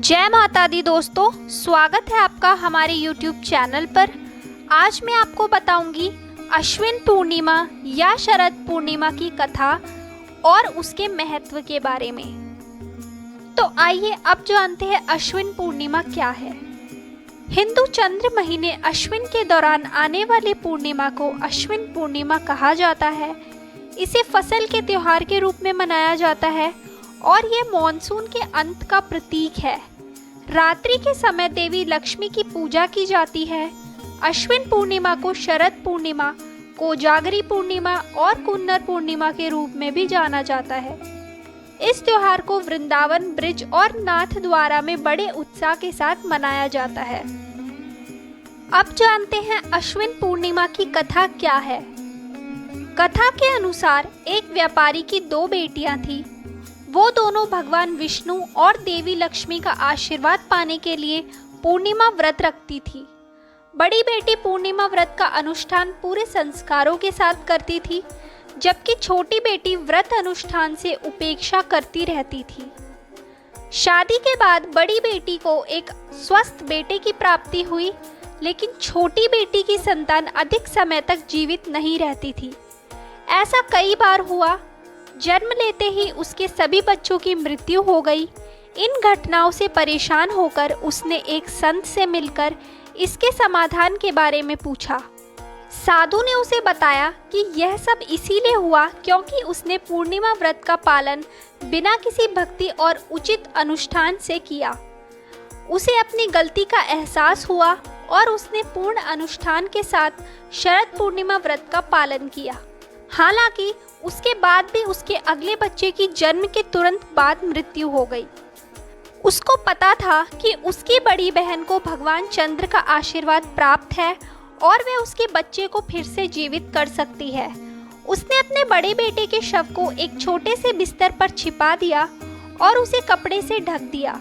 जय माता दी दोस्तों, स्वागत है आपका हमारे YouTube चैनल पर। आज मैं आपको बताऊंगी अश्विन पूर्णिमा या शरद पूर्णिमा की कथा और उसके महत्व के बारे में। तो आइए अब जानते हैं अश्विन पूर्णिमा क्या है। हिंदू चंद्र महीने अश्विन के दौरान आने वाली पूर्णिमा को अश्विन पूर्णिमा कहा जाता है। इसे फसल के त्योहार के रूप में मनाया जाता है और ये मॉनसून के अंत का प्रतीक है। रात्रि के समय देवी लक्ष्मी की पूजा की जाती है। अश्विन पूर्णिमा को शरद पूर्णिमा, कोजागरी पूर्णिमा और कुन्नर पूर्णिमा के रूप में भी जाना जाता है। इस त्योहार को वृंदावन, ब्रिज और नाथ द्वारा में बड़े उत्साह के साथ मनाया जाता है। अब जानते हैं अश्विन पूर्णिमा की कथा क्या है। कथा के अनुसार एक व्यापारी की दो बेटियां थीं। वो दोनों भगवान विष्णु और देवी लक्ष्मी का आशीर्वाद पाने के लिए पूर्णिमा व्रत रखती थी। बड़ी बेटी पूर्णिमा व्रत का अनुष्ठान पूरे संस्कारों के साथ करती थी, जबकि छोटी बेटी व्रत अनुष्ठान से उपेक्षा करती रहती थी। शादी के बाद बड़ी बेटी को एक स्वस्थ बेटे की प्राप्ति हुई, लेकिन छोटी बेटी की संतान अधिक समय तक जीवित नहीं रहती थी। ऐसा कई बार हुआ। जन्म लेते ही उसके सभी बच्चों की मृत्यु हो गई। इन घटनाओं से परेशान होकर उसने एक संत से मिलकर इसके समाधान के बारे में पूछा। साधु ने उसे बताया कि यह सब इसीलिए हुआ क्योंकि उसने पूर्णिमा व्रत का पालन बिना किसी भक्ति और उचित अनुष्ठान से किया। उसे अपनी गलती का एहसास हुआ और उसने पूर्ण अनुष्ठान के साथ शरद पूर्णिमा व्रत का पालन किया। हालांकि उसके बाद भी उसके अगले बच्चे की जन्म के तुरंत बाद मृत्यु हो गई। उसको पता था कि उसकी बड़ी बहन को भगवान चंद्र का आशीर्वाद प्राप्त है और वह उसके बच्चे को फिर से जीवित कर सकती है। उसने अपने बड़े बेटे के शव को एक छोटे से बिस्तर पर छिपा दिया और उसे कपड़े से ढक दिया।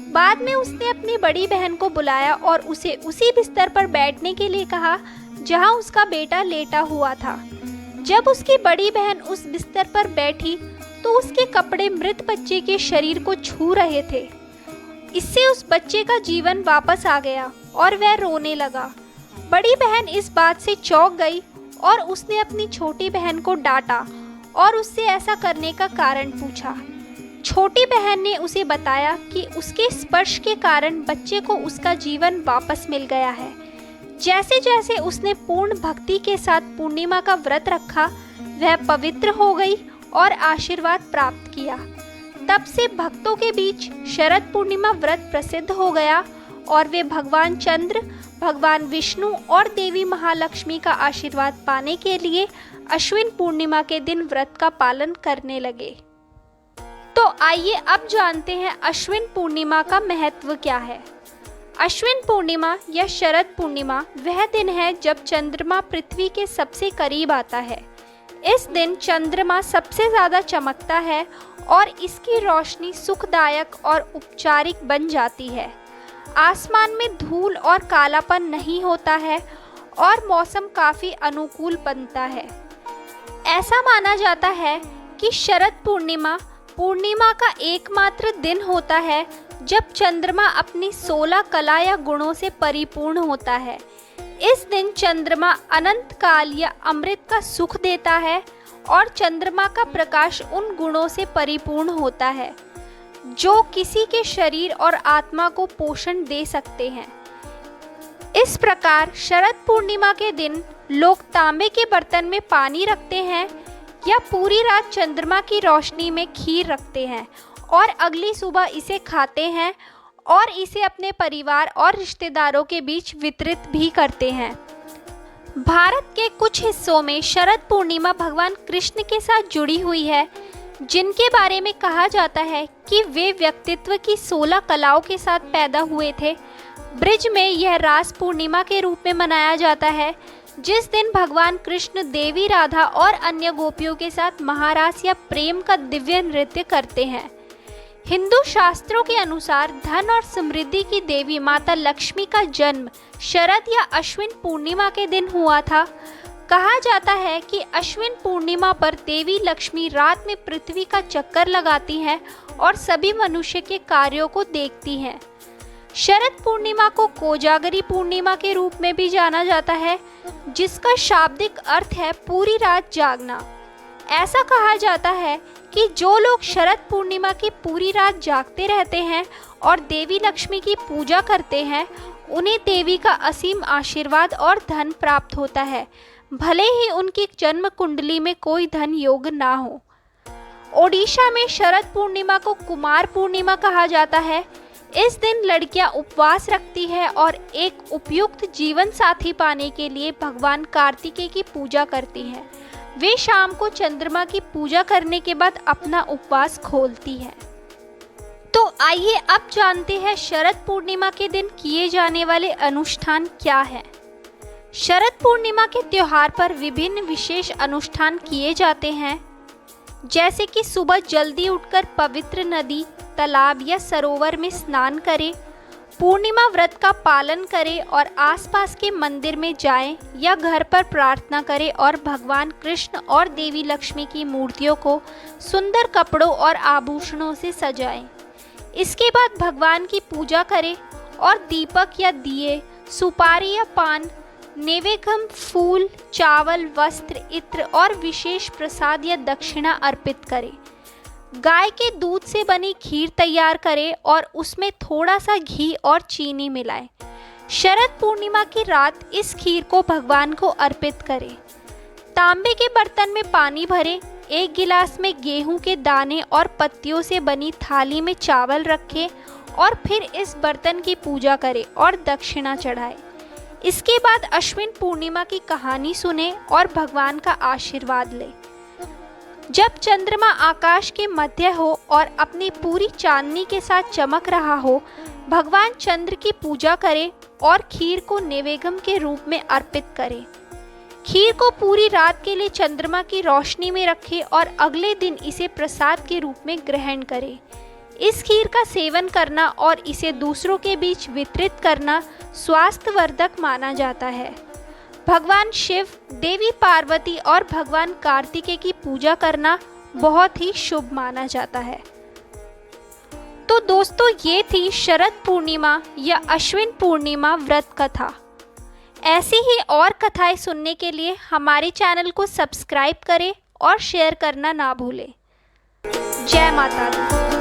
बाद में उसने अपनी बड़ी बहन को बुलाया और उसे उसी बिस्तर पर बैठने के लिए कहा जहां उसका बेटा लेटा हुआ था। जब उसकी बड़ी बहन उस बिस्तर पर बैठी तो उसके कपड़े मृत बच्चे के शरीर को छू रहे थे। इससे उस बच्चे का जीवन वापस आ गया और वह रोने लगा। बड़ी बहन इस बात से चौंक गई और उसने अपनी छोटी बहन को डांटा और उससे ऐसा करने का कारण पूछा। छोटी बहन ने उसे बताया कि उसके स्पर्श के कारण बच्चे को उसका जीवन वापस मिल गया है। जैसे जैसे उसने पूर्ण भक्ति के साथ पूर्णिमा का व्रत रखा, वह पवित्र हो गई और आशीर्वाद प्राप्त किया। तब से भक्तों के बीच शरद पूर्णिमा व्रत प्रसिद्ध हो गया और वे भगवान चंद्र, भगवान विष्णु और देवी महालक्ष्मी का आशीर्वाद पाने के लिए अश्विन पूर्णिमा के दिन व्रत का पालन करने लगे। तो आइए अब जानते हैं अश्विन पूर्णिमा का महत्व क्या है। अश्विन पूर्णिमा या शरद पूर्णिमा वह दिन है जब चंद्रमा पृथ्वी के सबसे करीब आता है। इस दिन चंद्रमा सबसे ज़्यादा चमकता है और इसकी रोशनी सुखदायक और उपचारिक बन जाती है। आसमान में धूल और कालापन नहीं होता है और मौसम काफ़ी अनुकूल बनता है। ऐसा माना जाता है कि शरद पूर्णिमा का एकमात्र दिन होता है जब चंद्रमा अपनी 16 कला या गुणों से परिपूर्ण होता है। इस दिन चंद्रमा अनंत काल या अमृत का सुख देता है और चंद्रमा का प्रकाश उन गुणों से परिपूर्ण होता है जो किसी के शरीर और आत्मा को पोषण दे सकते हैं। इस प्रकार शरद पूर्णिमा के दिन लोग तांबे के बर्तन में पानी रखते हैं या पूरी रात चंद्रमा की रोशनी में खीर रखते हैं और अगली सुबह इसे खाते हैं और इसे अपने परिवार और रिश्तेदारों के बीच वितरित भी करते हैं। भारत के कुछ हिस्सों में शरद पूर्णिमा भगवान कृष्ण के साथ जुड़ी हुई है, जिनके बारे में कहा जाता है कि वे व्यक्तित्व की 16 कलाओं के साथ पैदा हुए थे। ब्रिज में यह रास पूर्णिमा के रूप में मनाया जाता है, जिस दिन भगवान कृष्ण देवी राधा और अन्य गोपियों के साथ महारास या प्रेम का दिव्य नृत्य करते हैं। हिंदू शास्त्रों के अनुसार धन और समृद्धि की देवी माता लक्ष्मी का जन्म शरद या अश्विन पूर्णिमा के दिन हुआ था। कहा जाता है कि अश्विन पूर्णिमा पर देवी लक्ष्मी रात में पृथ्वी का चक्कर लगाती हैं और सभी मनुष्य के कार्यों को देखती हैं। शरद पूर्णिमा को कोजागरी पूर्णिमा के रूप में भी जाना जाता है, जिसका शाब्दिक अर्थ है पूरी रात जागना। ऐसा कहा जाता है कि जो लोग शरद पूर्णिमा की पूरी रात जागते रहते हैं और देवी लक्ष्मी की पूजा करते हैं, उन्हें देवी का असीम आशीर्वाद और धन प्राप्त होता है, भले ही उनकी जन्म कुंडली में कोई धन योग ना हो। ओडिशा में शरद पूर्णिमा को कुमार पूर्णिमा कहा जाता है। इस दिन लड़कियां उपवास रखती है और एक उपयुक्त जीवन साथी पाने के लिए भगवान कार्तिकेय की पूजा करती हैं। वे शाम को चंद्रमा की पूजा करने के बाद अपना उपवास खोलती हैं। तो आइए अब जानते हैं शरद पूर्णिमा के दिन किए जाने वाले अनुष्ठान क्या हैं। शरद पूर्णिमा के त्योहार पर विभिन्न विशेष अनुष्ठान किए जाते हैं, जैसे कि सुबह जल्दी उठकर पवित्र नदी, तालाब या सरोवर में स्नान करें, पूर्णिमा व्रत का पालन करें और आसपास के मंदिर में जाएं या घर पर प्रार्थना करें और भगवान कृष्ण और देवी लक्ष्मी की मूर्तियों को सुंदर कपड़ों और आभूषणों से सजाएं। इसके बाद भगवान की पूजा करें और दीपक या दिए, सुपारी या पान, नैवेद्य फूल, चावल, वस्त्र, इत्र और विशेष प्रसाद या दक्षिणा अर्पित करें। गाय के दूध से बनी खीर तैयार करें और उसमें थोड़ा सा घी और चीनी मिलाएं। शरद पूर्णिमा की रात इस खीर को भगवान को अर्पित करें। तांबे के बर्तन में पानी भरें, एक गिलास में गेहूं के दाने और पत्तियों से बनी थाली में चावल रखें और फिर इस बर्तन की पूजा करें और दक्षिणा चढ़ाएं। इसके बाद अश्विन पूर्णिमा की कहानी सुने और भगवान का आशीर्वाद लें। जब चंद्रमा आकाश के मध्य हो और अपनी पूरी चांदनी के साथ चमक रहा हो, भगवान चंद्र की पूजा करें और खीर को नैवेद्य के रूप में अर्पित करें। खीर को पूरी रात के लिए चंद्रमा की रोशनी में रखें और अगले दिन इसे प्रसाद के रूप में ग्रहण करें। इस खीर का सेवन करना और इसे दूसरों के बीच वितरित करना स्वास्थ्यवर्धक माना जाता है। भगवान शिव, देवी पार्वती और भगवान कार्तिकेय की पूजा करना बहुत ही शुभ माना जाता है। तो दोस्तों, ये थी शरद पूर्णिमा या अश्विन पूर्णिमा व्रत कथा। ऐसी ही और कथाएं सुनने के लिए हमारे चैनल को सब्सक्राइब करें और शेयर करना ना भूलें। जय माता दी।